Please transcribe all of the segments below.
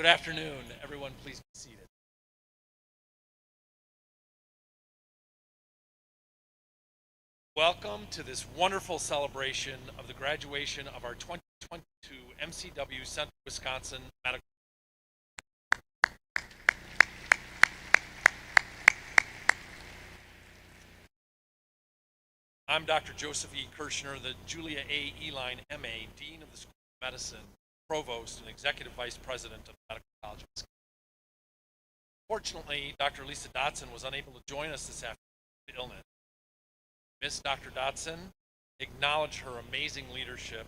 Good afternoon, everyone. Please be seated. Welcome to this wonderful celebration of the graduation of our 2022 MCW Central Wisconsin Medical. I'm Dr. Joseph E. Kirshner, the Julia A. Eline, MA, Dean of the School of Medicine, Provost, and Executive Vice President of the Medical College of Wisconsin. Fortunately, Dr. Lisa Dotson was unable to join us this afternoon due to illness. Miss Dr. Dotson, acknowledge her amazing leadership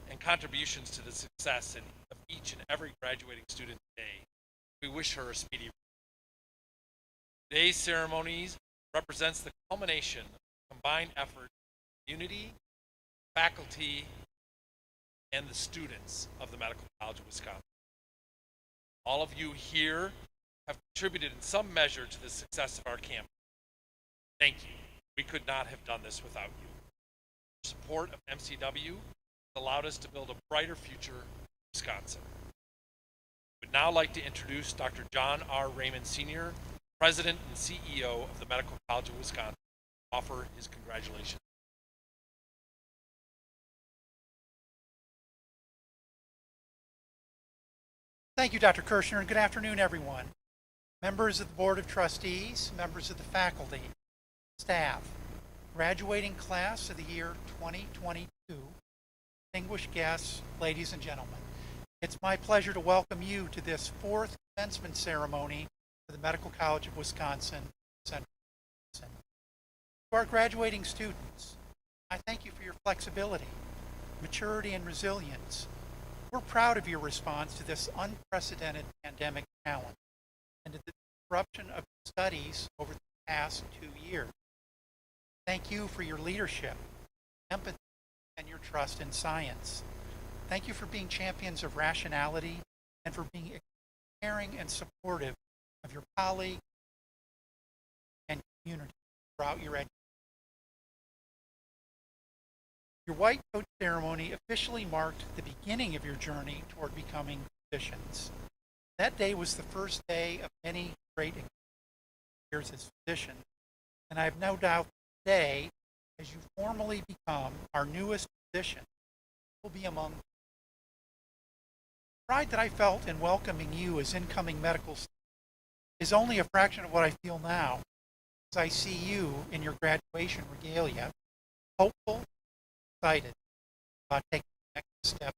and contributions to the success of each and every graduating student today. We wish her a speedy recovery. Today's ceremonies represents the culmination of combined effort of the community, faculty, and the students of the Medical College of Wisconsin. All of you here have contributed in some measure to the success of our campus. Thank you. We could not have done this without you. Your support of MCW has allowed us to build a brighter future in Wisconsin. I would now like to introduce Dr. John R. Raymond Sr., President and CEO of the Medical College of Wisconsin, to offer his congratulations. Thank you, Dr. Kirshner, and good afternoon, everyone. Members of the Board of Trustees, members of the faculty, staff, graduating class of the year 2022, distinguished guests, ladies and gentlemen. It's my pleasure to welcome you to this fourth commencement ceremony for the Medical College of Wisconsin Central Medicine. To our graduating students, I thank you for your flexibility, maturity, and resilience. We're proud of your response to this unprecedented pandemic challenge and to the disruption of studies over the past 2 years. Thank you for your leadership, empathy, and your trust in science. Thank you for being champions of rationality and for being caring and supportive of your colleagues and community throughout your education. Your white coat ceremony officially marked the beginning of your journey toward becoming physicians. That day was the first day of many great years as physicians, and I have no doubt today, as you formally become our newest physician, will be among the pride that I felt in welcoming you as incoming medical students is only a fraction of what I feel now as I see you in your graduation regalia, hopeful, excited about taking the next step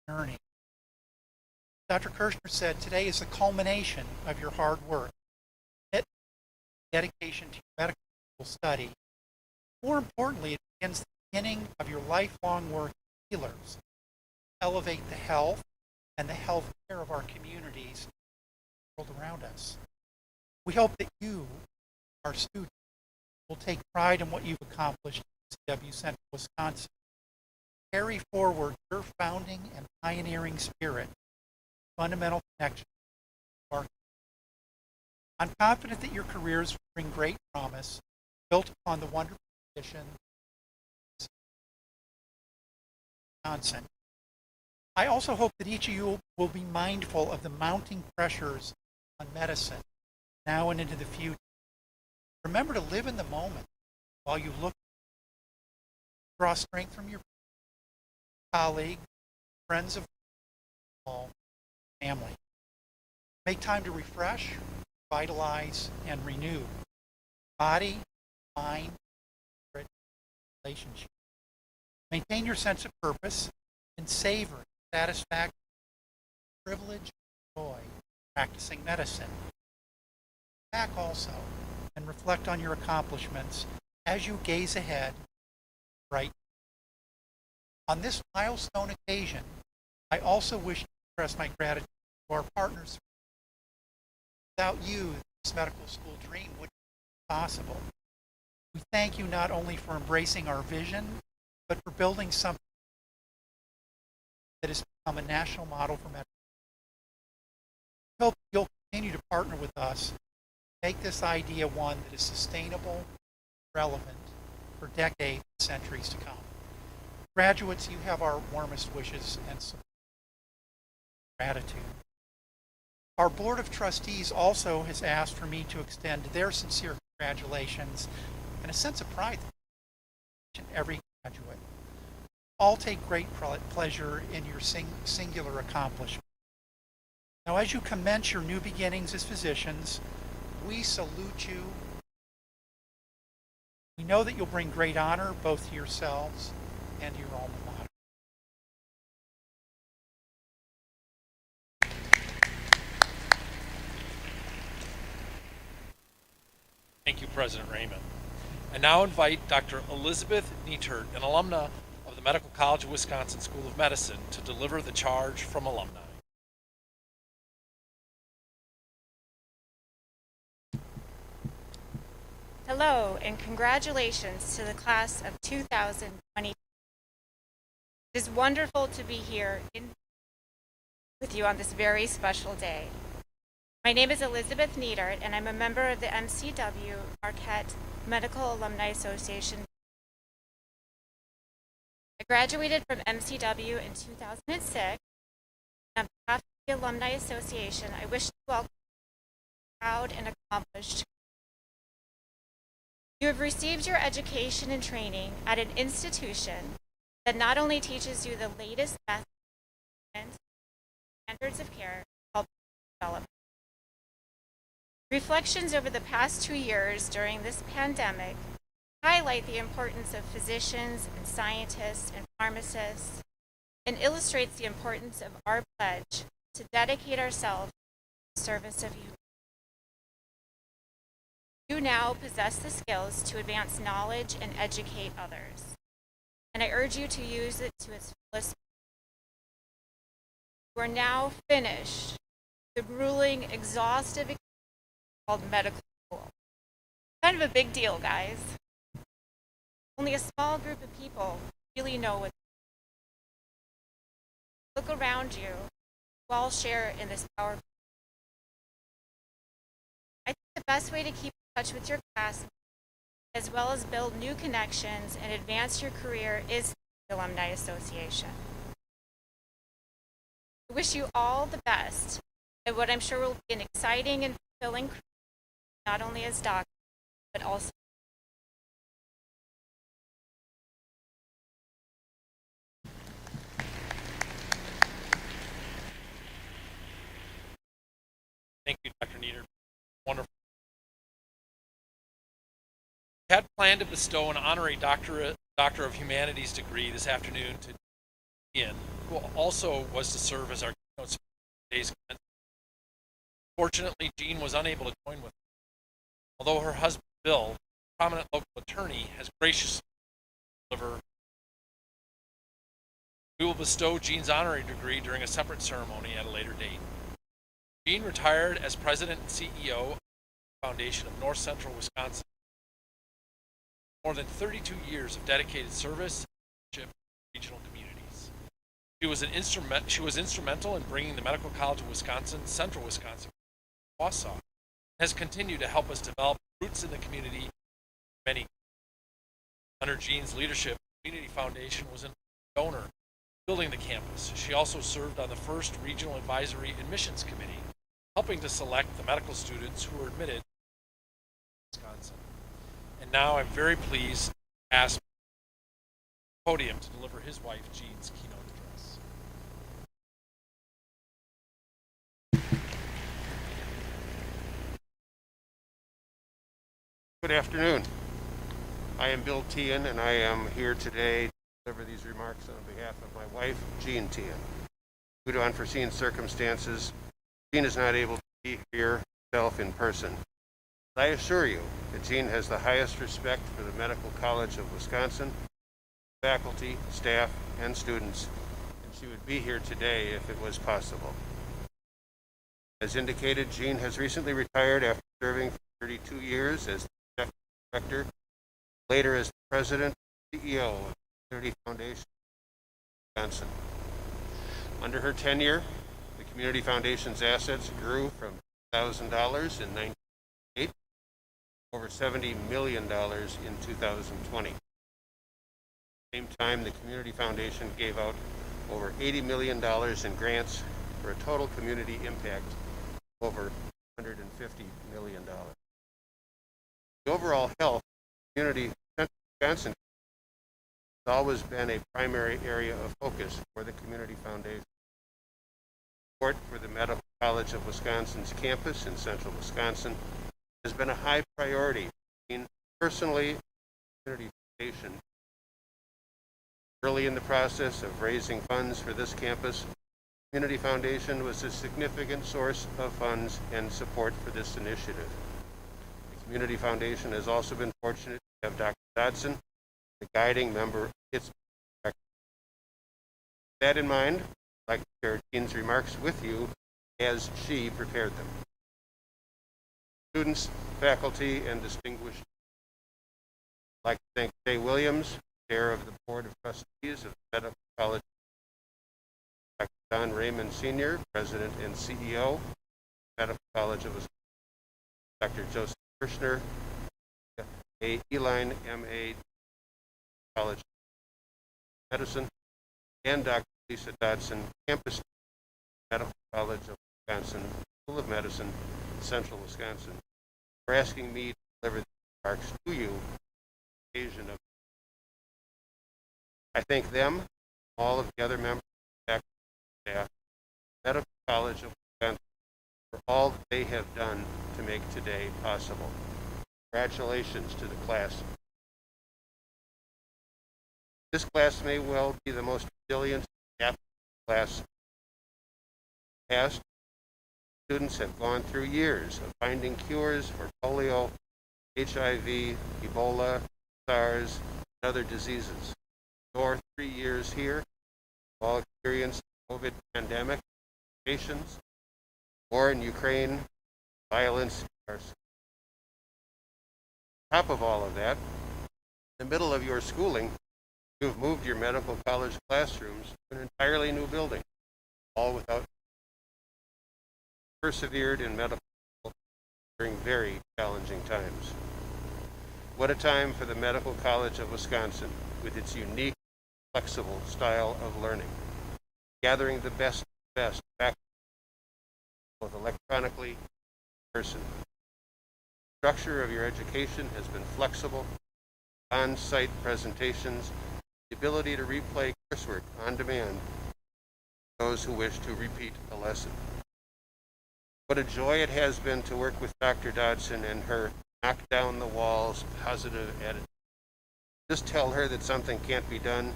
in your journey. Dr. Kirshner said today is the culmination of your hard work, dedication to your medical school study. More importantly, it begins the beginning of your lifelong work as healers, to elevate the health and the health care of our communities and the world around us. We hope that you, our students, will take pride in what you've accomplished at CW Central Wisconsin. Carry forward your founding and pioneering spirit, fundamental connection to our community. I'm confident that your careers will bring great promise, built upon the wonderful tradition of Wisconsin. I also hope that each of you will be mindful of the mounting pressures on medicine now and into the future. Remember to live in the moment while you look, draw strength from your colleagues, friends of family. Make time to refresh, vitalize, and renew body, mind, spirit, relationship. Maintain your sense of purpose and savor satisfaction, privilege, and joy practicing medicine. Back also and reflect on your accomplishments as you gaze ahead, right. On this milestone occasion, I also wish to express my gratitude to our partners. Without you, this medical school dream wouldn't be possible. We thank you not only for embracing our vision, but for building something that has become a national model for medicine. I hope you'll continue to partner with us, make this idea one that is sustainable, relevant for decades and centuries to come. Graduates, you have our warmest wishes and support. Gratitude. Our Board of Trustees also has asked for me to extend their sincere congratulations and a sense of pride in every graduate. All take great pleasure in your singular accomplishment. Now, as you commence your new beginnings as physicians, we salute you. We know that you'll bring great honor both to yourselves and your alma mater. Thank you, President Raymond. I now invite Dr. Elizabeth Neitert, an alumna of the Medical College of Wisconsin School of Medicine, to deliver the charge from alumni. Hello, and congratulations to the class of 2020. It is wonderful to be here with you on this very special day. My name is Elizabeth Neitert, and I'm a member of the MCW Marquette Medical Alumni Association. I graduated from MCW in 2006, and on behalf of the Alumni Association, I wish to welcome you, proud and accomplished. You have received your education and training at an institution that not only teaches you the latest methods and standards of care to help development. Reflections over the past 2 years during this pandemic highlight the importance of physicians and scientists and pharmacists and illustrates the importance of our pledge to dedicate ourselves to the service of you. You now possess the skills to advance knowledge and educate others, and I urge you to use it to its fullest. You are now finished the grueling, exhaustive experience called medical school. Kind of a big deal, guys. Only a small group of people really know what. Look around you. You all share in this powerful. I think the best way to keep in touch with your classmates, as well as build new connections and advance your career, is the Alumni Association. I wish you all the best at what I'm sure will be an exciting and fulfilling career, not only as doctors, but also. Thank you, Dr. Nieder. Wonderful. We had planned to bestow an honorary Doctor of Humanities degree this afternoon to Ian, who also was to serve as our keynote speaker for today's commencement. Fortunately, Jean was unable to join with us, although her husband, Bill, a prominent local attorney, has graciously delivered. We will bestow Jean's honorary degree during a separate ceremony at a later date. Jean retired as president and CEO of the Foundation of North Central Wisconsin. More than 32 years of dedicated service and leadership to regional communities. She was instrumental in bringing the Medical College of Wisconsin, Central Wisconsin, to Wausau, and has continued to help us develop roots in the community. Many. Under Jean's leadership, the Community Foundation was a donor building the campus. She also served on the first Regional Advisory Admissions Committee, helping to select the medical students who were admitted to Wisconsin. And now I'm very pleased to ask the podium to deliver his wife, Jean's keynote address. Good afternoon. I am Bill Tian, and I am here today to deliver these remarks on behalf of my wife, Jean Tian. Due to unforeseen circumstances, Jean is not able to be here herself in person. I assure you that Jean has the highest respect for the Medical College of Wisconsin, faculty, staff, and students, and she would be here today if it was possible. As indicated, Jean has recently retired after serving for 32 years as the executive director, later as the president and CEO of the Community Foundation of Wisconsin. Under her tenure, the Community Foundation's assets grew from $1,000 in 1998 over $70 million in 2020. At the same time, the Community Foundation gave out over $80 million in grants for a total community impact of over $150 million. The overall health of the community of Central Wisconsin has always been a primary area of focus for the Community Foundation. Support for the Medical College of Wisconsin's campus in Central Wisconsin has been a high priority for me personally and the Community Foundation. Early in the process of raising funds for this campus, the Community Foundation was a significant source of funds and support for this initiative. The Community Foundation has also been fortunate to have Dr. Dodson, the guiding member of its director. With that in mind, I'd like to share Jean's remarks with you as she prepared them. Students, faculty, and distinguished. I'd like to thank Jay Williams, Chair of the Board of Trustees of the Medical College, Dr. Don Raymond Sr., President and CEO of the Medical College of Wisconsin, Dr. Joseph Kirshner, A. Eline, M.A., College of Medicine, and Dr. Lisa Dodson, Campus Medical College of Wisconsin, School of Medicine, Central Wisconsin, for asking me to deliver these remarks to you on the occasion of. I thank them, all of the other members, faculty, staff, Medical College of Wisconsin, for all that they have done to make today possible. Congratulations to the class. This class may well be the most resilient and adaptable class. Past students have gone through years of finding cures for polio, HIV, Ebola, SARS, and other diseases. Your 3 years here, all experienced the COVID pandemic, patients, war in Ukraine, violence in our schools. On top of all of that, in the middle of your schooling, you've moved your medical college classrooms to an entirely new building, all without persevered in medical school during very challenging times. What a time for the Medical College of Wisconsin with its unique, flexible style of learning, gathering the best faculty, both electronically and in person. The structure of your education has been flexible, on-site presentations, the ability to replay coursework on demand for those who wish to repeat a lesson. What a joy it has been to work with Dr. Dodson and her knock down the walls positive attitude. Just tell her that something can't be done.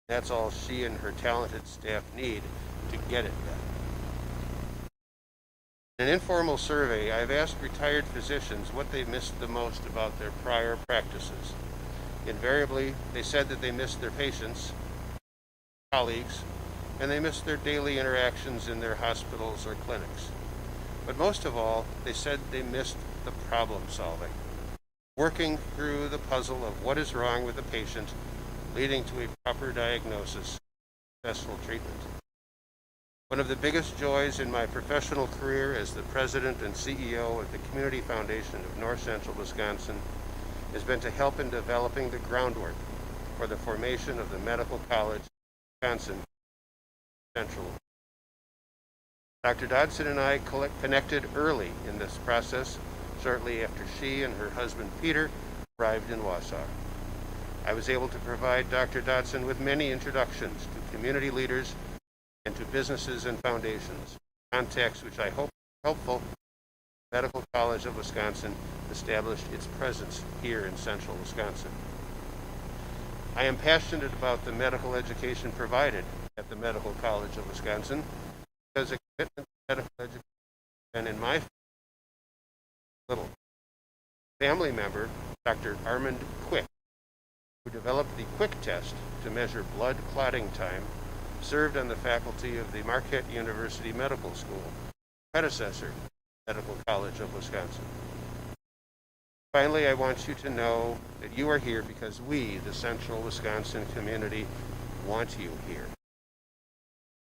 That's all she and her talented staff need to get it done. In an informal survey, I've asked retired physicians what they missed the most about their prior practices. Invariably, they said that they missed their patients, colleagues, and they missed their daily interactions in their hospitals or clinics. But most of all, they said they missed the problem solving, working through the puzzle of what is wrong with the patient, leading to a proper diagnosis, successful treatment. One of the biggest joys in my professional career as the president and CEO of the Community Foundation of North Central Wisconsin has been to help in developing the groundwork for the formation of the Medical College of Wisconsin Central. Dr. Dodson and I connected early in this process, shortly after she and her husband Peter arrived in Wausau. I was able to provide Dr. Dodson with many introductions to community leaders and to businesses and foundations, contacts which I hope are helpful. Medical College of Wisconsin established its presence here in central Wisconsin. I am passionate about the medical education provided at the Medical College of Wisconsin because a commitment to medical education has been in my little family member, Dr. Armand Quick, who developed the Quick test to measure blood clotting time, served on the faculty of the Marquette University Medical School, predecessor Medical College of Wisconsin. Finally, I want you to know that you are here because we, the Central Wisconsin community, want you here.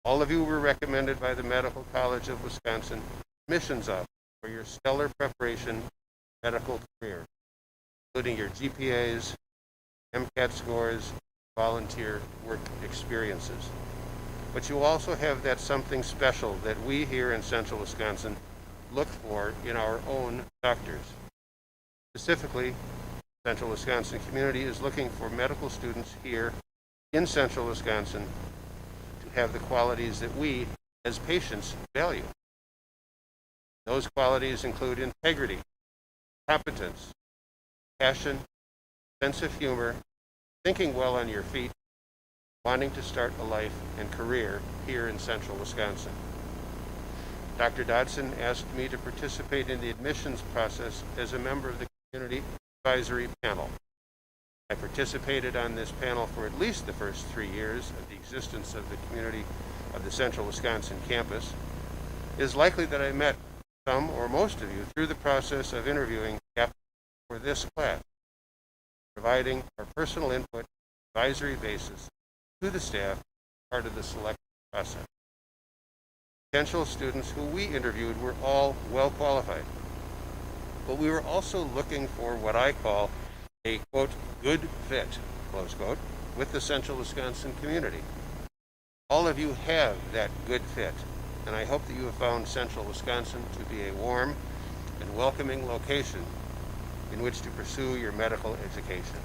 All of you were recommended by the Medical College of Wisconsin admissions office for your stellar preparation medical career, including your GPAs, MCAT scores, volunteer work experiences. But you also have that something special that we here in Central Wisconsin look for in our own doctors. Specifically, Central Wisconsin community is looking for medical students here in Central Wisconsin to have the qualities that we, as patients, value. Those qualities include integrity, competence, passion, sense of humor, thinking well on your feet, wanting to start a life and career here in Central Wisconsin. Dr. Dodson asked me to participate in the admissions process as a member of the Community Advisory Panel. I participated on this panel for at least the first 3 years of the existence of the community of the Central Wisconsin campus. It is likely that I met some or most of you through the process of interviewing for this class, providing our personal input on an advisory basis to the staff as part of the selection process. Potential students who we interviewed were all well qualified, but we were also looking for what I call a, quote, good fit, close quote, with the Central Wisconsin community. All of you have that good fit, and I hope that you have found Central Wisconsin to be a warm and welcoming location in which to pursue your medical education.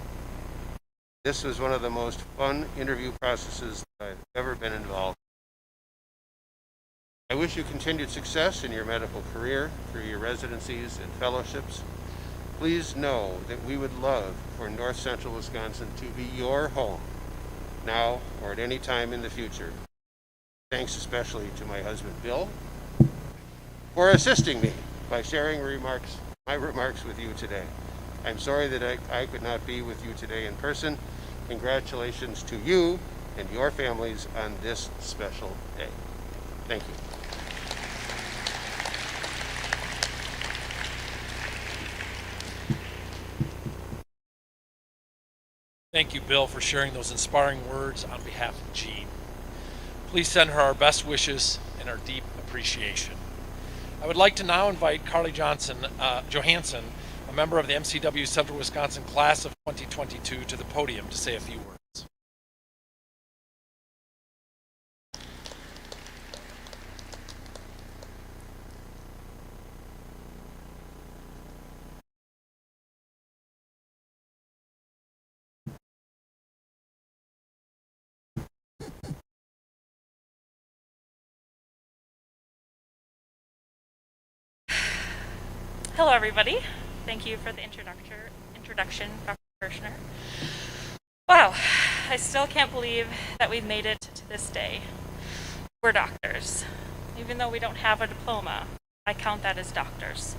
This was one of the most fun interview processes that I've ever been involved in. I wish you continued success in your medical career through your residencies and fellowships. Please know that we would love for North Central Wisconsin to be your home, now or at any time in the future. Thanks especially to my husband, Bill, for assisting me by sharing my remarks with you today. I'm sorry that I could not be with you today in person. Congratulations to you and your families on this special day. Thank you. Thank you, Bill, for sharing those inspiring words on behalf of Jean. Please send her our best wishes and our deep appreciation. I would like to now invite Carly Johansson, a member of the MCW Central Wisconsin class of 2022, to the podium to say a few words. Hello, everybody. Thank you for the introduction, Dr. Kirshner. Wow, I still can't believe that we've made it to this day. We're doctors. Even though we don't have a diploma, I count that as doctors.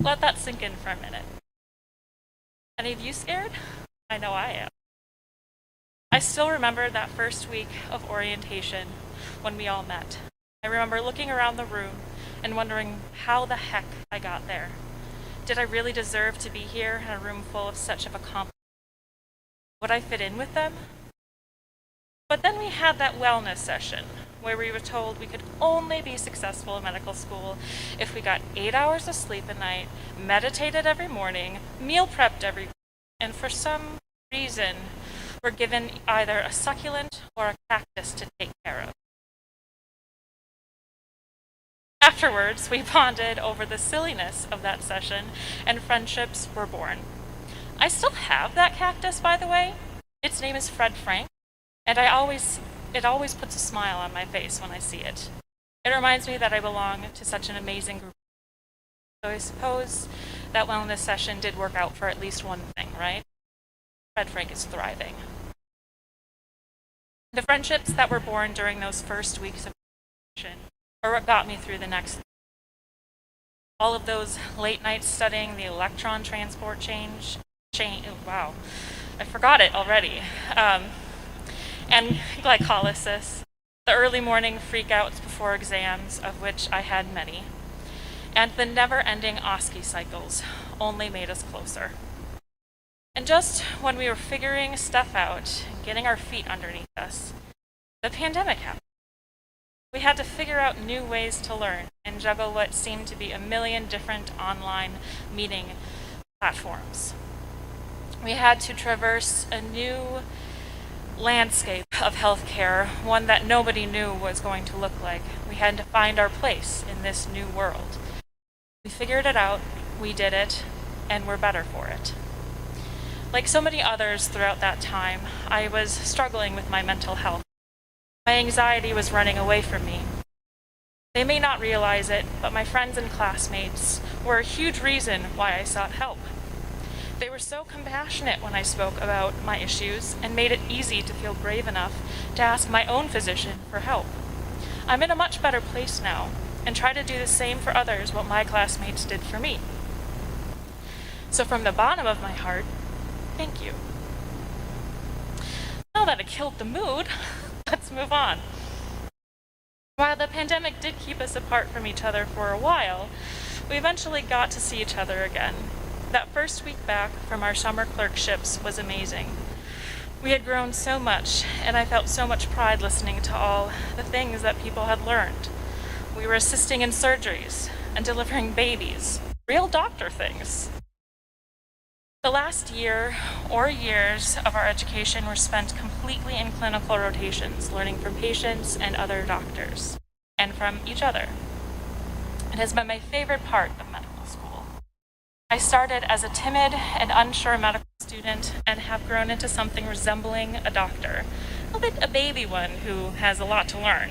Let that sink in for a minute. Any of you scared? I know I am. I still remember that first week of orientation when we all met. I remember looking around the room and wondering how the heck I got there. Did I really deserve to be here in a room full of such of accomplished? Would I fit in with them? But then we had that wellness session where we were told we could only be successful in medical school if we got 8 hours of sleep a night, meditated every morning, meal prepped every week, and for some reason were given either a succulent or a cactus to take care of. Afterwards, we bonded over the silliness of that session, and friendships were born. I still have that cactus, by the way. Its name is Fred Frank, and it always puts a smile on my face when I see it. It reminds me that I belong to such an amazing group. So I suppose that wellness session did work out for at least one thing, right? Fred Frank is thriving. The friendships that were born during those first weeks of session or what got me through the next. All of those late nights studying the electron transport wow, I forgot it already. And glycolysis, the early morning freakouts before exams, of which I had many, and the never-ending OSCE cycles only made us closer. And just when we were figuring stuff out and getting our feet underneath us, the pandemic happened. We had to figure out new ways to learn and juggle what seemed to be a million different online meeting platforms. We had to traverse a new landscape of healthcare, one that nobody knew was going to look like. We had to find our place in this new world. We figured it out, we did it, and we're better for it. Like so many others throughout that time, I was struggling with my mental health. My anxiety was running away from me. They may not realize it, but my friends and classmates were a huge reason why I sought help. They were so compassionate when I spoke about my issues and made it easy to feel brave enough to ask my own physician for help. I'm in a much better place now and try to do the same for others what my classmates did for me. So from the bottom of my heart, thank you. Now that I killed the mood, let's move on. While the pandemic did keep us apart from each other for a while, we eventually got to see each other again. That first week back from our summer clerkships was amazing. We had grown so much, and I felt so much pride listening to all the things that people had learned. We were assisting in surgeries and delivering babies, real doctor things. The last year or years of our education were spent completely in clinical rotations, learning from patients and other doctors, and from each other. It has been my favorite part of medical school. I started as a timid and unsure medical student and have grown into something resembling a doctor, albeit a baby one who has a lot to learn.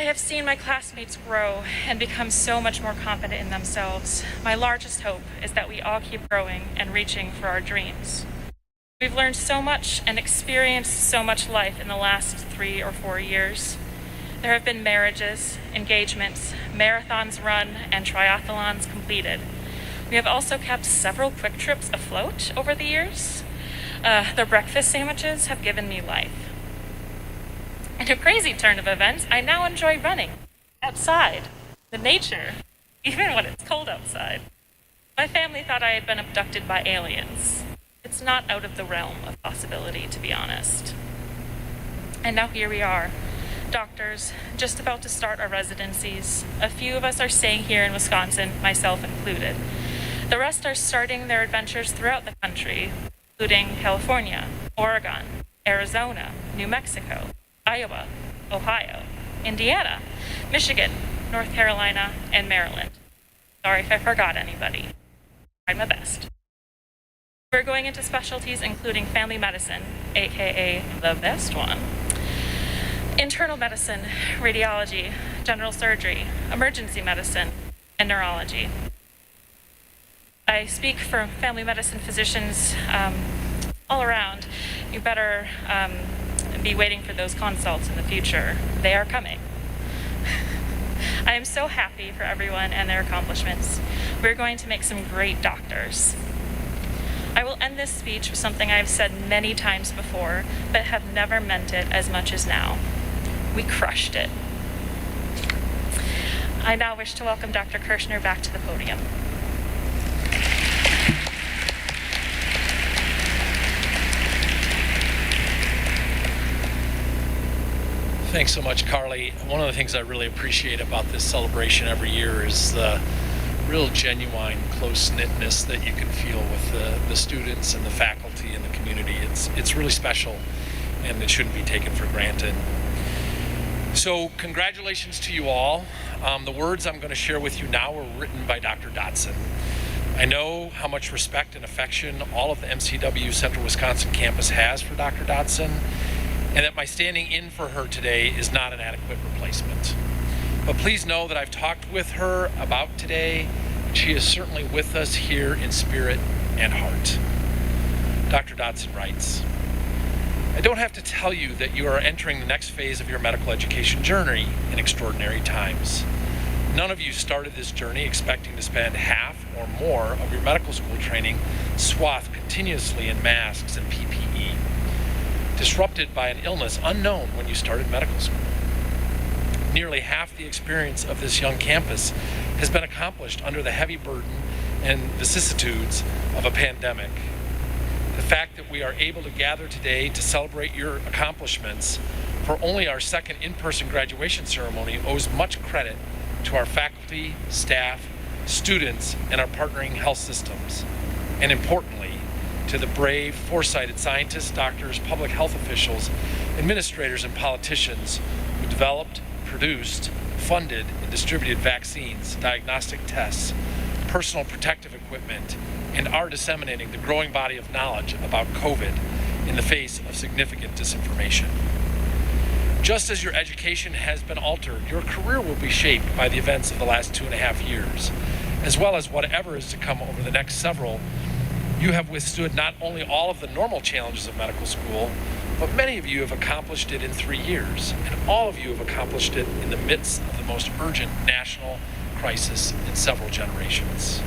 I have seen my classmates grow and become so much more confident in themselves. My largest hope is that we all keep growing and reaching for our dreams. We've learned so much and experienced so much life in the last 3 or 4 years. There have been marriages, engagements, marathons run, and triathlons completed. We have also kept several quick trips afloat over the years. The breakfast sandwiches have given me life. In a crazy turn of events, I now enjoy running outside, the nature, even when it's cold outside. My family thought I had been abducted by aliens. It's not out of the realm of possibility, to be honest. And now here we are, doctors, just about to start our residencies. A few of us are staying here in Wisconsin, myself included. The rest are starting their adventures throughout the country, including California, Oregon, Arizona, New Mexico, Iowa, Ohio, Indiana, Michigan, North Carolina, and Maryland. Sorry if I forgot anybody. Tried my best. We're going into specialties including family medicine, aka the best one, internal medicine, radiology, general surgery, emergency medicine, and neurology. I speak for family medicine physicians all around. You better be waiting for those consults in the future. They are coming. I am so happy for everyone and their accomplishments. We're going to make some great doctors. I will end this speech with something I have said many times before, but have never meant it as much as now. We crushed it. I now wish to welcome Dr. Kirshner back to the podium. Thanks so much, Carly. One of the things I really appreciate about this celebration every year is the real genuine close-knitness that you can feel with the students and the faculty and the community. It's really special, and it shouldn't be taken for granted. So congratulations to you all. The words I'm going to share with you now were written by Dr. Dotson. I know how much respect and affection all of the MCW Central Wisconsin campus has for Dr. Dotson, and that my standing in for her today is not an adequate replacement. But please know that I've talked with her about today, and she is certainly with us here in spirit and heart. Dr. Dotson writes, I don't have to tell you that you are entering the next phase of your medical education journey in extraordinary times. None of you started this journey expecting to spend half or more of your medical school training swathed continuously in masks and PPE, disrupted by an illness unknown when you started medical school. Nearly half the experience of this young campus has been accomplished under the heavy burden and vicissitudes of a pandemic. The fact that we are able to gather today to celebrate your accomplishments for only our second in-person graduation ceremony owes much credit to our faculty, staff, students, and our partnering health systems, and importantly, to the brave, foresighted scientists, doctors, public health officials, administrators, and politicians who developed, produced, funded, and distributed vaccines, diagnostic tests, personal protective equipment, and are disseminating the growing body of knowledge about COVID in the face of significant disinformation. Just as your education has been altered, your career will be shaped by the events of the last 2.5 years, as well as whatever is to come over the next several. You have withstood not only all of the normal challenges of medical school, but many of you have accomplished it in 3 years, and all of you have accomplished it in the midst of the most urgent national crisis in several generations.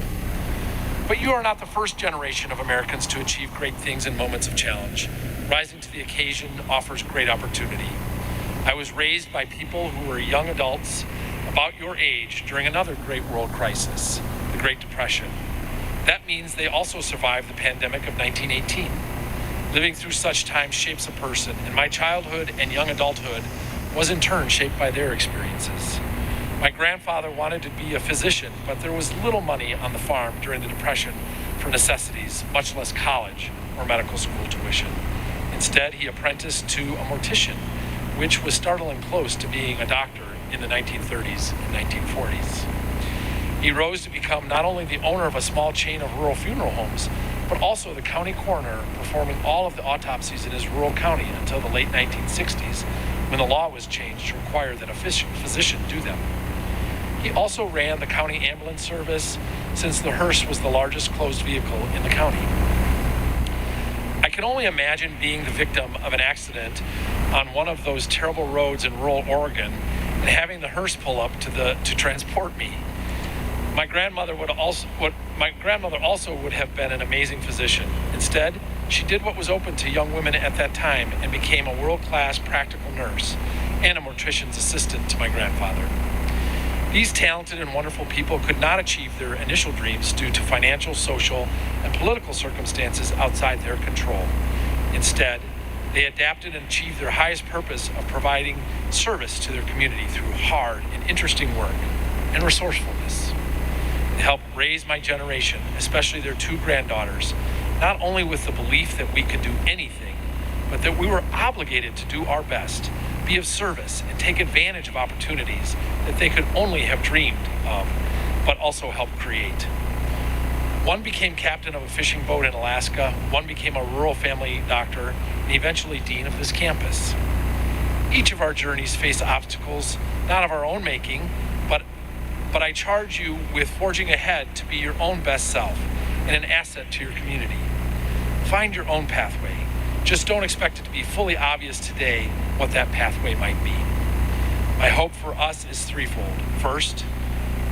But you are not the first generation of Americans to achieve great things in moments of challenge. Rising to the occasion offers great opportunity. I was raised by people who were young adults about your age during another great world crisis, the Great Depression. That means they also survived the pandemic of 1918. Living through such times shapes a person, and my childhood and young adulthood was in turn shaped by their experiences. My grandfather wanted to be a physician, but there was little money on the farm during the Depression for necessities, much less college or medical school tuition. Instead, he apprenticed to a mortician, which was startling close to being a doctor in the 1930s and 1940s. He rose to become not only the owner of a small chain of rural funeral homes, but also the county coroner performing all of the autopsies in his rural county until the late 1960s, when the law was changed to require that a physician do them. He also ran the county ambulance service, since the hearse was the largest closed vehicle in the county. I can only imagine being the victim of an accident on one of those terrible roads in rural Oregon and having the hearse pull up to transport me. My grandmother also would have been an amazing physician. Instead, she did what was open to young women at that time and became a world-class practical nurse and a mortician's assistant to my grandfather. These talented and wonderful people could not achieve their initial dreams due to financial, social, and political circumstances outside their control. Instead, they adapted and achieved their highest purpose of providing service to their community through hard and interesting work and resourcefulness. They helped raise my generation, especially their two granddaughters, not only with the belief that we could do anything, but that we were obligated to do our best, be of service, and take advantage of opportunities that they could only have dreamed of, but also help create. One became captain of a fishing boat in Alaska, one became a rural family doctor, and eventually dean of this campus. Each of our journeys face obstacles, not of our own making, but I charge you with forging ahead to be your own best self and an asset to your community. Find your own pathway. Just don't expect it to be fully obvious today what that pathway might be. My hope for us is threefold. First,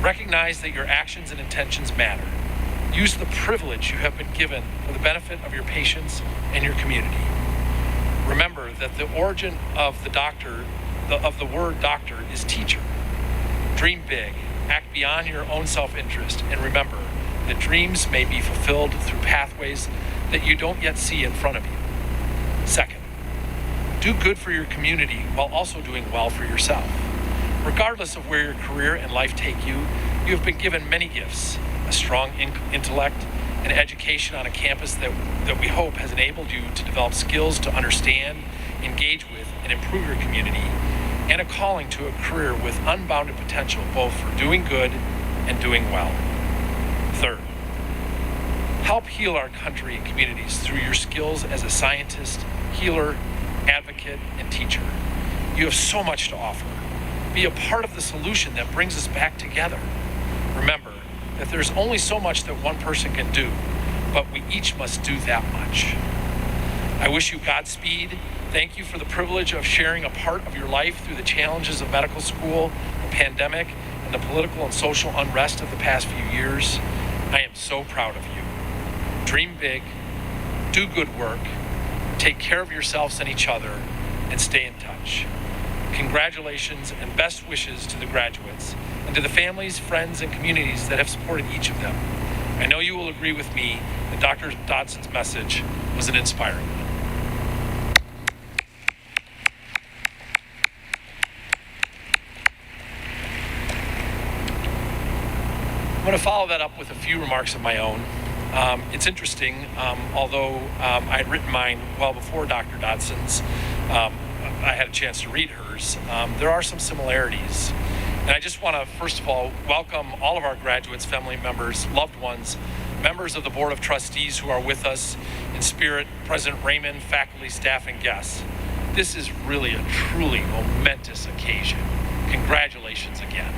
recognize that your actions and intentions matter. Use the privilege you have been given for the benefit of your patients and your community. Remember that the origin of the word doctor is teacher. Dream big, act beyond your own self-interest, and remember that dreams may be fulfilled through pathways that you don't yet see in front of you. Second, do good for your community while also doing well for yourself. Regardless of where your career and life take you, you have been given many gifts, a strong intellect, an education on a campus that we hope has enabled you to develop skills to understand, engage with, and improve your community, and a calling to a career with unbounded potential both for doing good and doing well. Third, help heal our country and communities through your skills as a scientist, healer, advocate, and teacher. You have so much to offer. Be a part of the solution that brings us back together. Remember that there's only so much that one person can do, but we each must do that much. I wish you Godspeed. Thank you for the privilege of sharing a part of your life through the challenges of medical school, the pandemic, and the political and social unrest of the past few years. I am so proud of you. Dream big, do good work, take care of yourselves and each other, and stay in touch. Congratulations and best wishes to the graduates and to the families, friends, and communities that have supported each of them. I know you will agree with me that Dr. Dodson's message was an inspiring one. I'm going to follow that up with a few remarks of my own. It's interesting, although I had written mine well before Dr. Dodson's, I had a chance to read hers. There are some similarities. And I just want to, first of all, welcome all of our graduates, family members, loved ones, members of the Board of Trustees who are with us in spirit, President Raymond, faculty, staff, and guests. This is really a truly momentous occasion. Congratulations again.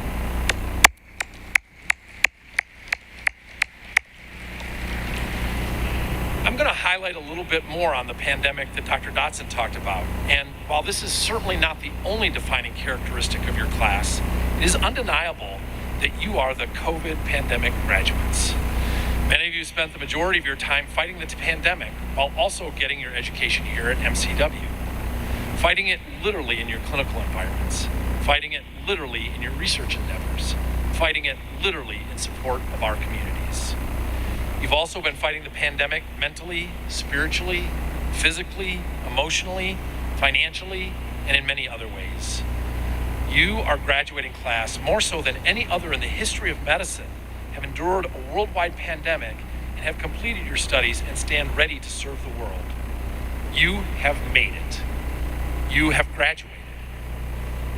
I'm going to highlight a little bit more on the pandemic that Dr. Dodson talked about. And while this is certainly not the only defining characteristic of your class, it is undeniable that you are the COVID pandemic graduates. Many of you spent the majority of your time fighting the pandemic while also getting your education here at MCW. Fighting it literally in your clinical environments, fighting it literally in your research endeavors, fighting it literally in support of our communities. You've also been fighting the pandemic mentally, spiritually, physically, emotionally, financially, and in many other ways. You, our graduating class, more so than any other in the history of medicine, have endured a worldwide pandemic and have completed your studies and stand ready to serve the world. You have made it. You have graduated.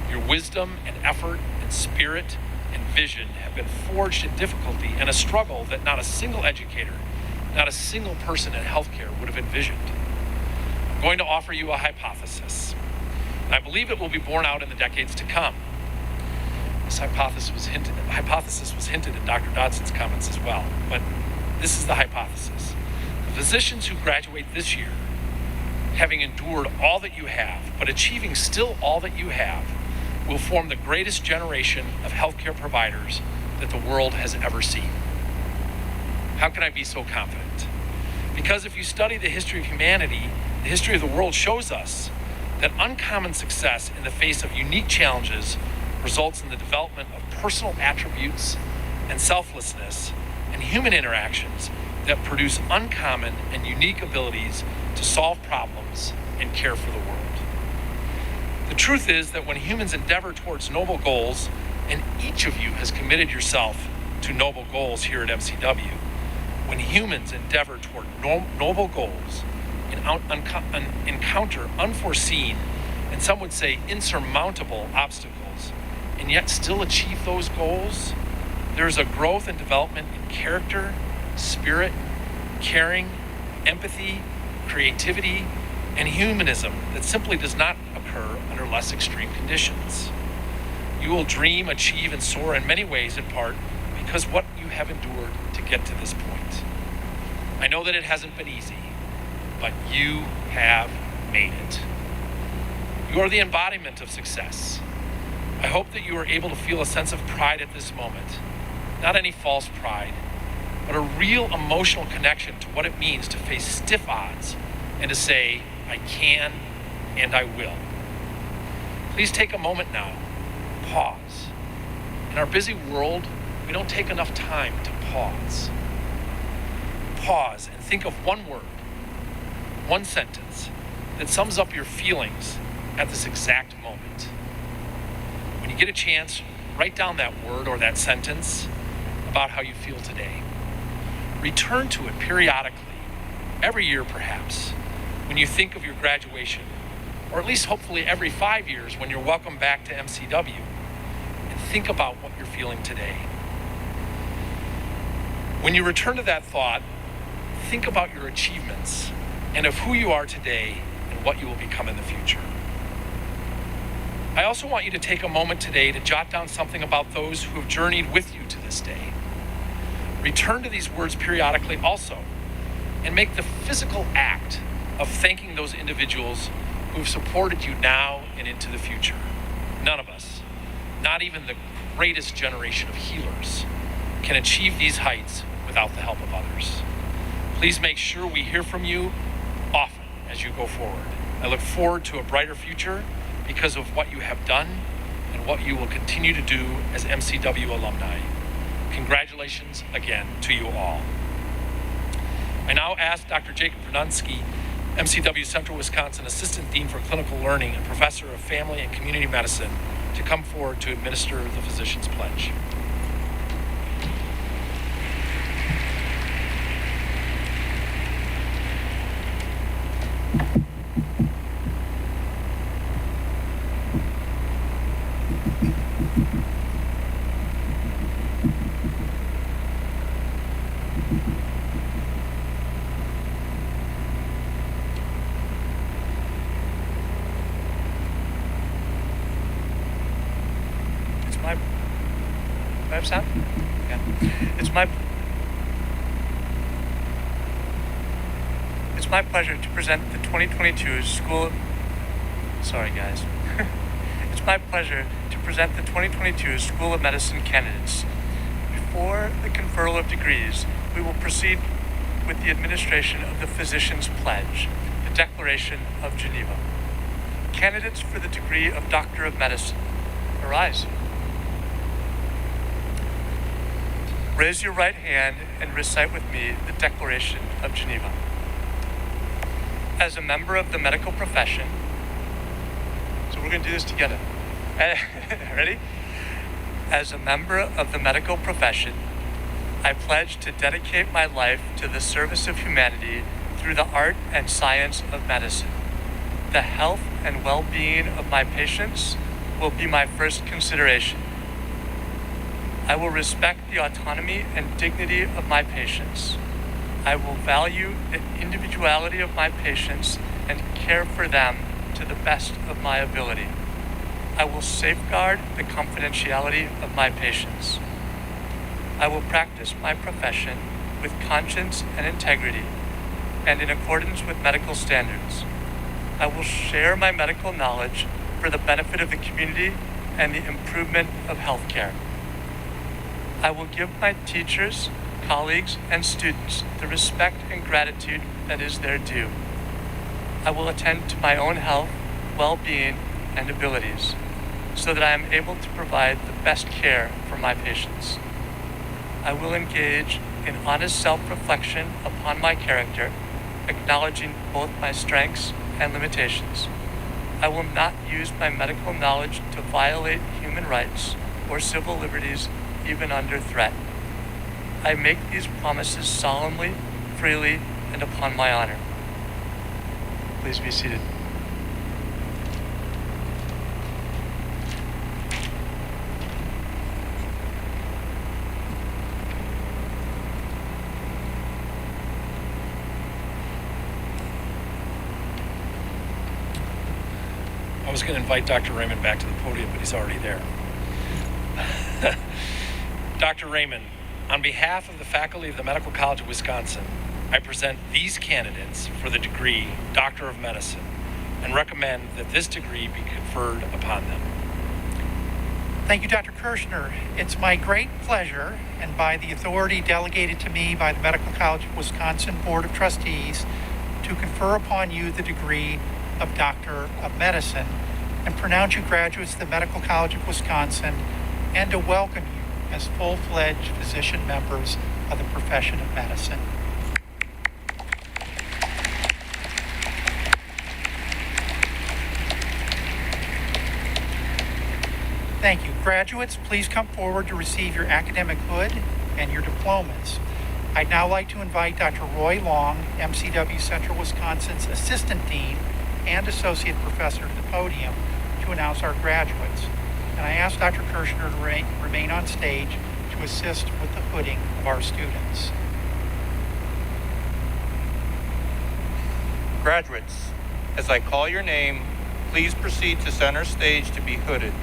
Your wisdom and effort and spirit and vision have been forged in difficulty and a struggle that not a single educator, not a single person in healthcare would have envisioned. I'm going to offer you a hypothesis, and I believe it will be borne out in the decades to come. This hypothesis was hinted in Dr. Dodson's comments as well, but this is the hypothesis. The physicians who graduate this year, having endured all that you have, but achieving still all that you have, will form the greatest generation of healthcare providers that the world has ever seen. How can I be so confident? Because if you study the history of humanity, the history of the world shows us that uncommon success in the face of unique challenges results in the development of personal attributes and selflessness and human interactions that produce uncommon and unique abilities to solve problems and care for the world. The truth is that when humans endeavor towards noble goals, and each of you has committed yourself to noble goals here at MCW, when humans endeavor toward noble goals and encounter unforeseen, and some would say insurmountable obstacles, and yet still achieve those goals, there is a growth and development in character, spirit, caring, empathy, creativity, and humanism that simply does not occur under less extreme conditions. You will dream, achieve, and soar in many ways in part because what you have endured to get to this point. I know that it hasn't been easy, but you have made it. You are the embodiment of success. I hope that you are able to feel a sense of pride at this moment. Not any false pride, but a real emotional connection to what it means to face stiff odds and to say, I can and I will. Please take a moment now. Pause. In our busy world, we don't take enough time to pause. Pause and think of one word, one sentence that sums up your feelings at this exact moment. When you get a chance, write down that word or that sentence about how you feel today. Return to it periodically, every year perhaps, when you think of your graduation, or at least hopefully every 5 years when you're welcome back to MCW, and think about what you're feeling today. When you return to that thought, think about your achievements and of who you are today and what you will become in the future. I also want you to take a moment today to jot down something about those who have journeyed with you to this day. Return to these words periodically also, and make the physical act of thanking those individuals who have supported you now and into the future. None of us, not even the greatest generation of healers, can achieve these heights without the help of others. Please make sure we hear from you often as you go forward. I look forward to a brighter future because of what you have done and what you will continue to do as MCW alumni. Congratulations again to you all. I now ask Dr. Jacob Brunansky, MCW Central Wisconsin Assistant Dean for Clinical Learning and Professor of Family and Community Medicine, to come forward to administer the Physician's Pledge. It's my pleasure to present the 2022 School. Sorry, guys. It's my pleasure to present the 2022 School of Medicine candidates. Before the conferral of degrees, we will proceed with the administration of the Physician's Pledge, the Declaration of Geneva. Candidates for the degree of Doctor of Medicine, arise. Raise your right hand and recite with me the Declaration of Geneva. As a member of the medical profession, so we're going to do this together. Ready? As a member of the medical profession, I pledge to dedicate my life to the service of humanity through the art and science of medicine. The health and well-being of my patients will be my first consideration. I will respect the autonomy and dignity of my patients. I will value the individuality of my patients and care for them to the best of my ability. I will safeguard the confidentiality of my patients. I will practice my profession with conscience and integrity and in accordance with medical standards. I will share my medical knowledge for the benefit of the community and the improvement of healthcare. I will give my teachers, colleagues, and students the respect and gratitude that is their due. I will attend to my own health, well-being, and abilities so that I am able to provide the best care for my patients. I will engage in honest self-reflection upon my character, acknowledging both my strengths and limitations. I will not use my medical knowledge to violate human rights or civil liberties, even under threat. I make these promises solemnly, freely, and upon my honor. Please be seated. I was going to invite Dr. Raymond back to the podium, but he's already there. Dr. Raymond, on behalf of the faculty of the Medical College of Wisconsin, I present these candidates for the degree Doctor of Medicine and recommend that this degree be conferred upon them. Thank you, Dr. Kirshner. It's my great pleasure, and by the authority delegated to me by the Medical College of Wisconsin Board of Trustees, to confer upon you the degree of Doctor of Medicine and pronounce you graduates of the Medical College of Wisconsin and to welcome you as full-fledged physician members of the profession of medicine. Thank you. Graduates, please come forward to receive your academic hood and your diplomas. I'd now like to invite Dr. Roy Long, MCW Central Wisconsin's Assistant Dean and Associate Professor to the podium to announce our graduates. And I ask Dr. Kirshner to remain on stage to assist with the hooding of our students. Graduates, as I call your name, please proceed to center stage to be hooded.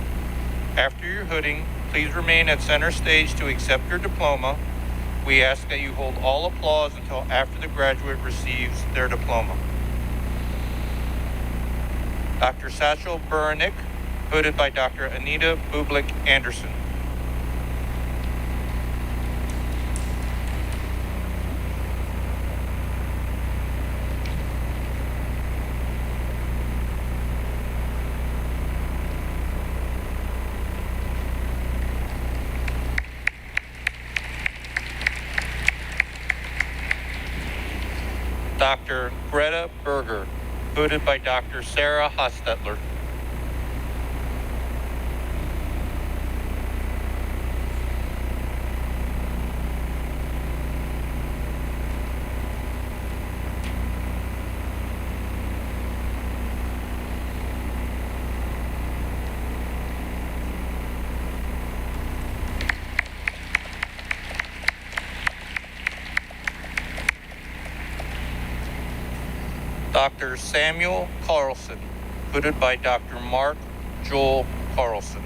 After your hooding, please remain at center stage to accept your diploma. We ask that you hold all applause until after the graduate receives their diploma. Dr. Satchel Burnick, hooded by Dr. Anita Bublik Anderson. Dr. Greta Berger, hooded by Dr. Sarah Hostetler. Dr. Samuel Carlson, hooded by Dr. Mark Joel Carlson.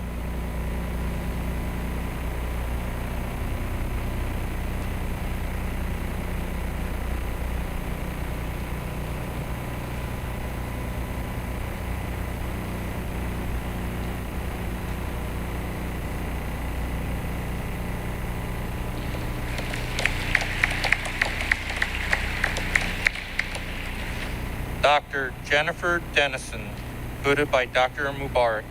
Dr. Jennifer Dennison, hooded by Dr. Mubarak.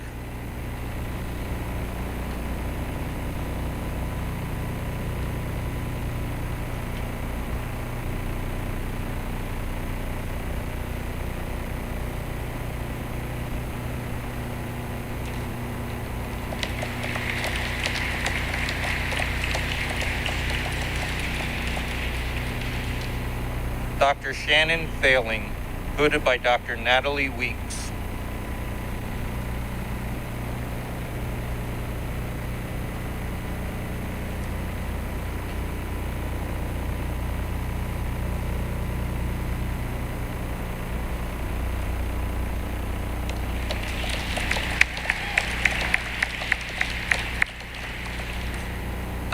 Dr. Shannon Failing, hooded by Dr. Natalie Weeks.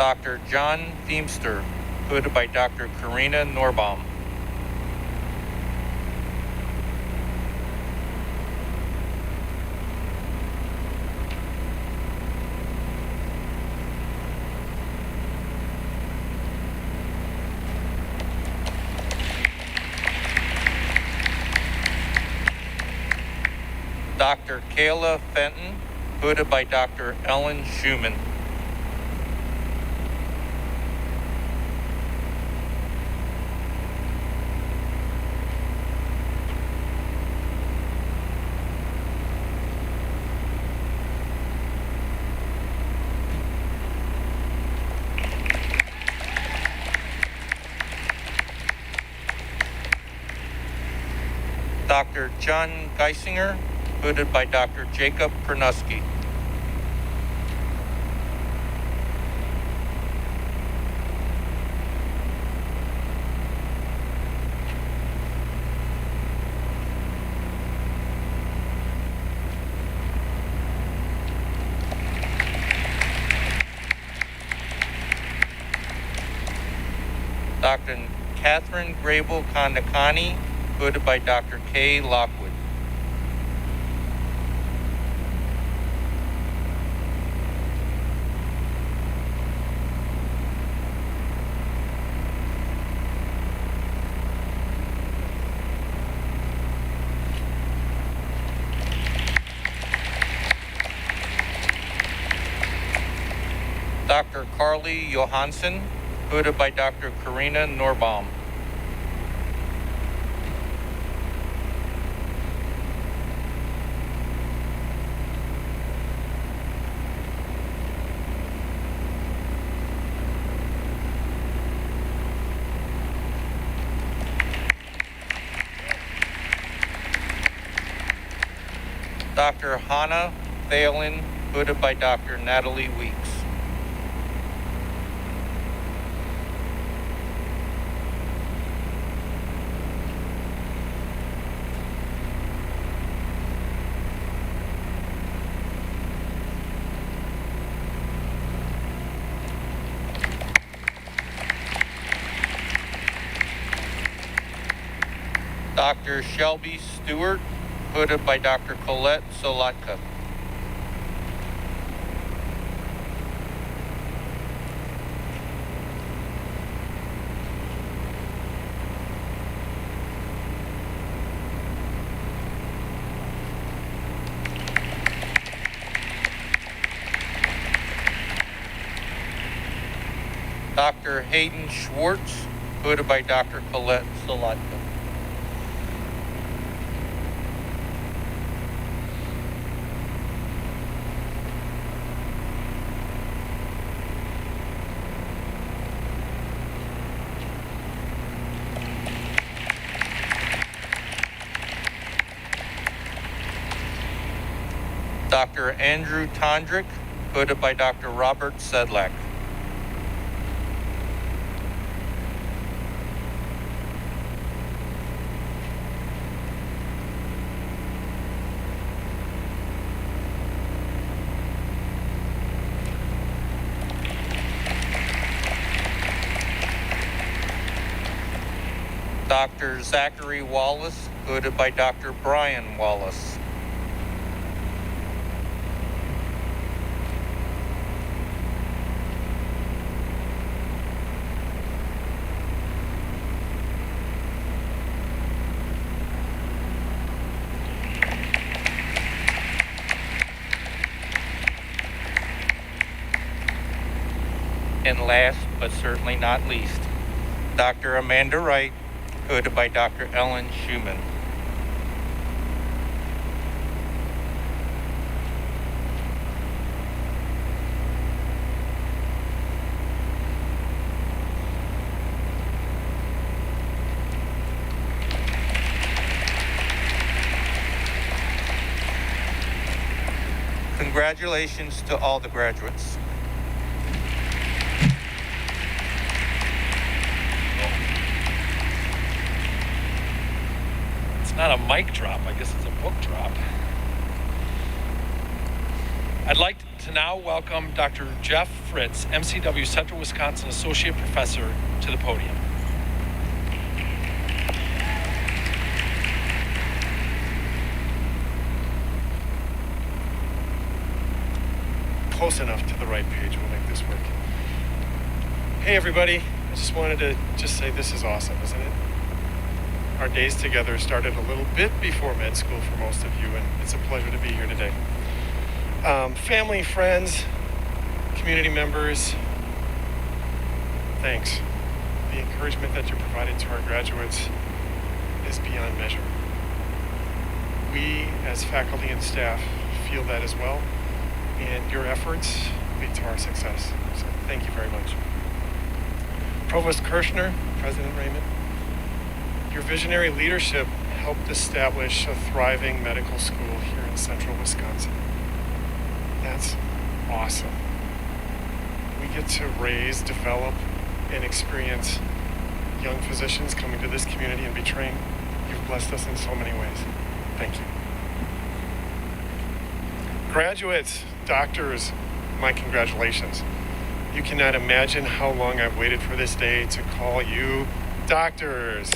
Dr. John Feemster, hooded by Dr. Karina Norbaum. Dr. Kayla Fenton, hooded by Dr. Ellen Schumann. Dr. John Geisinger, hooded by Dr. Jacob Pernuski. Dr. Catherine Grable Kandakani, hooded by Dr. Kay Lockwood. Dr. Carly Johansson, hooded by Dr. Karina Norbaum. Dr. Hannah Thalen, hooded by Dr. Natalie Weeks. Dr. Shelby Stewart, hooded by Dr. Colette Solotka. Dr. Hayden Schwartz, hooded by Dr. Colette Solotka. Dr. Andrew Tondrick, hooded by Dr. Robert Sedlak. Dr. Zachary Wallace, hooded by Dr. Brian Wallace. And last, but certainly not least, Dr. Amanda Wright, hooded by Dr. Ellen Schumann. Congratulations to all the graduates. It's not a mic drop, I guess it's a book drop. I'd like to now welcome Dr. Jeff Fritz, MCW Central Wisconsin Associate Professor, to the podium. Close enough to the right page. We'll make this work. Hey everybody, I just wanted to say this is awesome, isn't it? Our days together started a little bit before med school for most of you, and it's a pleasure to be here today. Family, friends, community members, thanks. The encouragement that you provided to our graduates is beyond measure. We, as faculty and staff, feel that as well, and your efforts lead to our success. So thank you very much. Provost Kirshner, President Raymond, your visionary leadership helped establish a thriving medical school here in central Wisconsin. That's awesome. We get to raise, develop, and experience young physicians coming to this community and be trained. You've blessed us in so many ways. Thank you. Graduates, doctors, my congratulations. You cannot imagine how long I've waited for this day to call you doctors.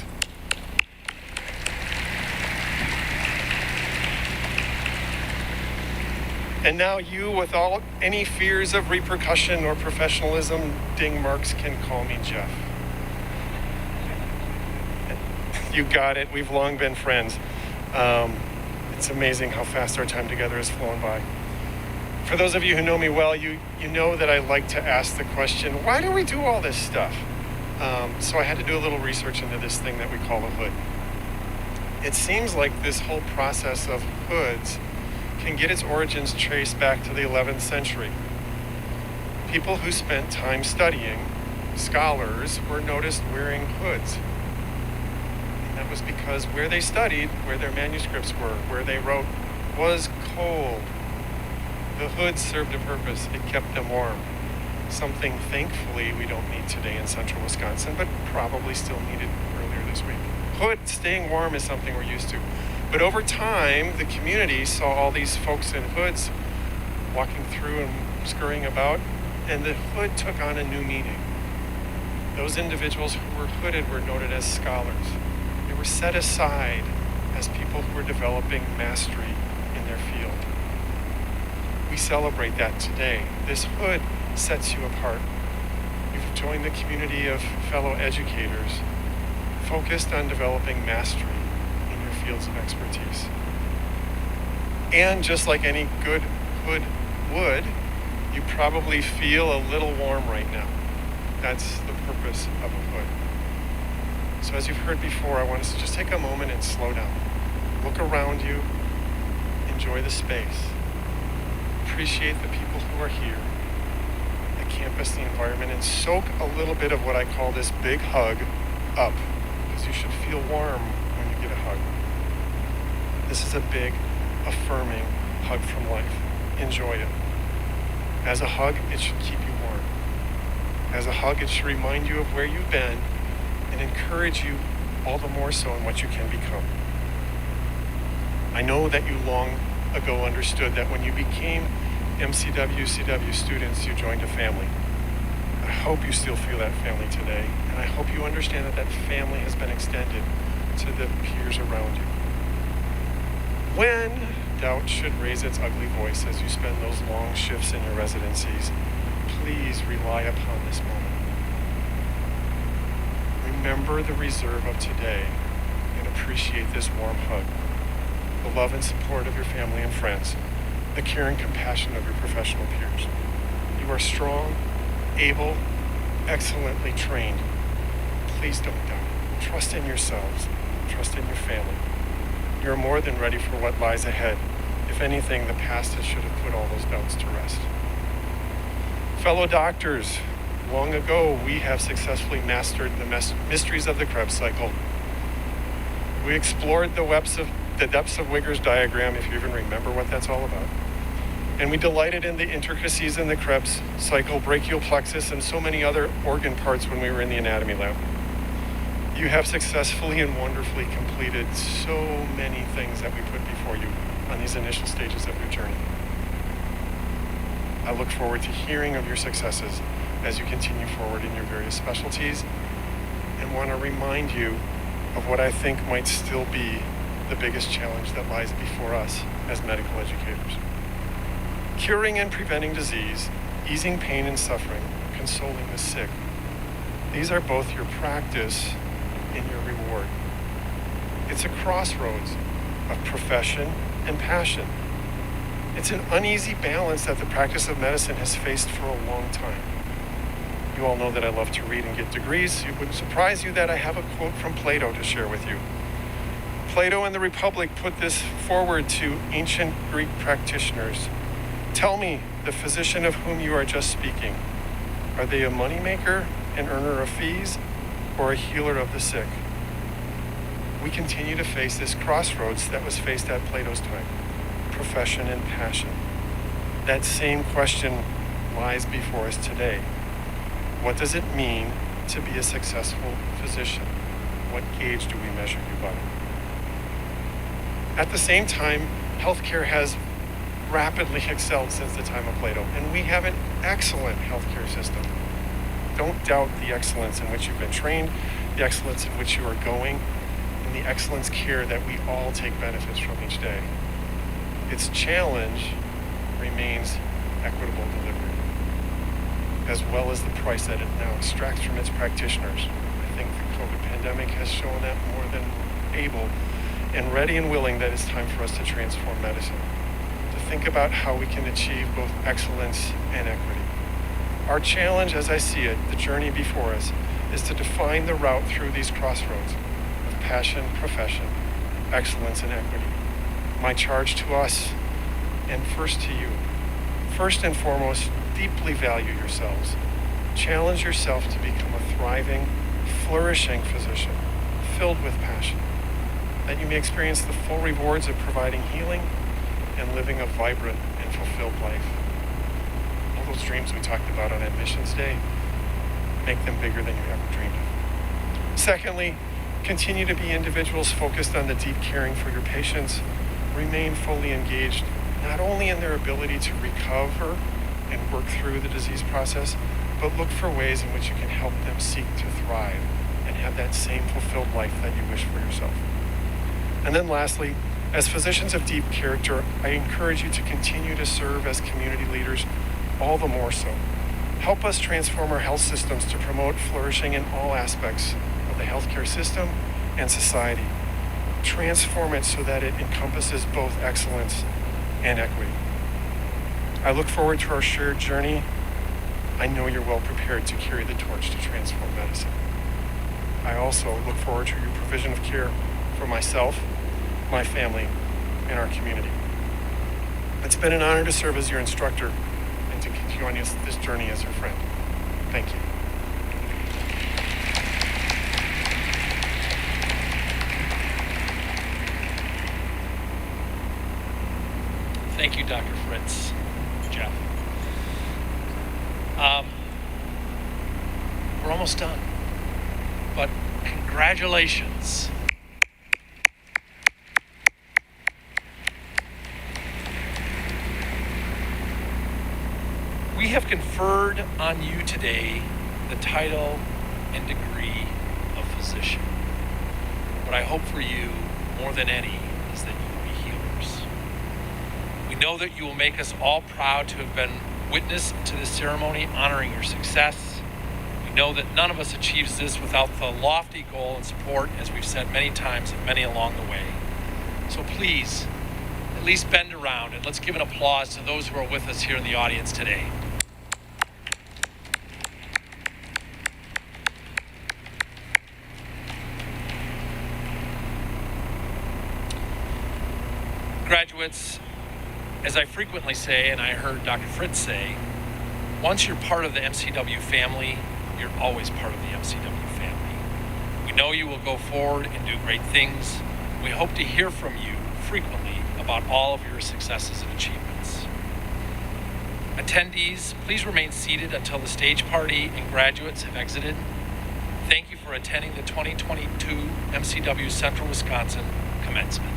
And now you, without any fears of repercussion or professionalism, ding marks, can call me Jeff. You got it. We've long been friends. It's amazing how fast our time together has flown by. For those of you who know me well, you know that I like to ask the question, why do we do all this stuff? So I had to do a little research into this thing that we call a hood. It seems like this whole process of hoods can get its origins traced back to the 11th century. People who spent time studying, scholars, were noticed wearing hoods. And that was because where they studied, where their manuscripts were, where they wrote, was cold. The hood served a purpose. It kept them warm. Something, thankfully, we don't need today in central Wisconsin, but probably still needed earlier this week. Hood, staying warm is something we're used to. But over time, the community saw all these folks in hoods walking through and scurrying about, and the hood took on a new meaning. Those individuals who were hooded were noted as scholars. They were set aside as people who were developing mastery in their field. We celebrate that today. This hood sets you apart. You've joined the community of fellow educators focused on developing mastery in your fields of expertise. And just like any good hood would, you probably feel a little warm right now. That's the purpose of a hood. So as you've heard before, I want us to just take a moment and slow down. Look around you, enjoy the space. Appreciate the people who are here, the campus, the environment, and soak a little bit of what I call this big hug up, because you should feel warm when you get a hug. This is a big, affirming hug from life. Enjoy it. As a hug, it should keep you warm. As a hug, it should remind you of where you've been and encourage you all the more so in what you can become. I know that you long ago understood that when you became MCW, CW students, you joined a family. I hope you still feel that family today, and I hope you understand that that family has been extended to the peers around you. When doubt should raise its ugly voice as you spend those long shifts in your residencies, please rely upon this moment. Remember the reserve of today and appreciate this warm hug, the love and support of your family and friends, the care and compassion of your professional peers. You are strong, able, excellently trained. Please don't doubt. Trust in yourselves. Trust in your family. You're more than ready for what lies ahead. If anything, the past should have put all those doubts to rest. Fellow doctors, long ago, we have successfully mastered the mysteries of the Krebs cycle. We explored the depths of Wigger's diagram, if you even remember what that's all about. And we delighted in the intricacies in the Krebs cycle, brachial plexus, and so many other organ parts when we were in the anatomy lab. You have successfully and wonderfully completed so many things that we put before you on these initial stages of your journey. I look forward to hearing of your successes as you continue forward in your various specialties, and want to remind you of what I think might still be the biggest challenge that lies before us as medical educators. Curing and preventing disease, easing pain and suffering, consoling the sick. These are both your practice and your reward. It's a crossroads of profession and passion. It's an uneasy balance that the practice of medicine has faced for a long time. You all know that I love to read and get degrees. It wouldn't surprise you that I have a quote from Plato to share with you. Plato in the Republic put this forward to ancient Greek practitioners. Tell me, the physician of whom you are just speaking, are they a moneymaker, an earner of fees, or a healer of the sick? We continue to face this crossroads that was faced at Plato's time, profession and passion. That same question lies before us today. What does it mean to be a successful physician? What gauge do we measure you by? At the same time, healthcare has rapidly excelled since the time of Plato, and we have an excellent healthcare system. Don't doubt the excellence in which you've been trained, the excellence in which you are going, and the excellence care that we all take benefits from each day. Its challenge remains equitable delivery, as well as the price that it now extracts from its practitioners. I think the COVID pandemic has shown that more than able and ready and willing that it's time for us to transform medicine, to think about how we can achieve both excellence and equity. Our challenge, as I see it, the journey before us, is to define the route through these crossroads of passion, profession, excellence, and equity. My charge to us, and first to you, first and foremost, deeply value yourselves. Challenge yourself to become a thriving, flourishing physician, filled with passion, that you may experience the full rewards of providing healing and living a vibrant and fulfilled life. All those dreams we talked about on Admissions Day, make them bigger than you ever dreamed of. Secondly, continue to be individuals focused on the deep caring for your patients. Remain fully engaged, not only in their ability to recover and work through the disease process, but look for ways in which you can help them seek to thrive and have that same fulfilled life that you wish for yourself. And then lastly, as physicians of deep character, I encourage you to continue to serve as community leaders, all the more so. Help us transform our health systems to promote flourishing in all aspects of the healthcare system and society. Transform it so that it encompasses both excellence and equity. I look forward to our shared journey. I know you're well prepared to carry the torch to transform medicine. I also look forward to your provision of care for myself, my family, and our community. It's been an honor to serve as your instructor and to continue on this journey as your friend. Thank you. Thank you, Dr. Fritz. Jeff. We're almost done, but congratulations. We have conferred on you today the title and degree of physician. What I hope for you more than any is that you will be healers. We know that you will make us all proud to have been witness to this ceremony honoring your success. We know that none of us achieves this without the lofty goal and support, as we've said many times, of many along the way. So please, at least bend around and let's give an applause to those who are with us here in the audience today. Graduates, as I frequently say, and I heard Dr. Fritz say, once you're part of the MCW family, you're always part of the MCW family. We know you will go forward and do great things. We hope to hear from you frequently about all of your successes and achievements. Attendees, please remain seated until the stage party and graduates have exited. Thank you for attending the 2022 MCW Central Wisconsin Commencement.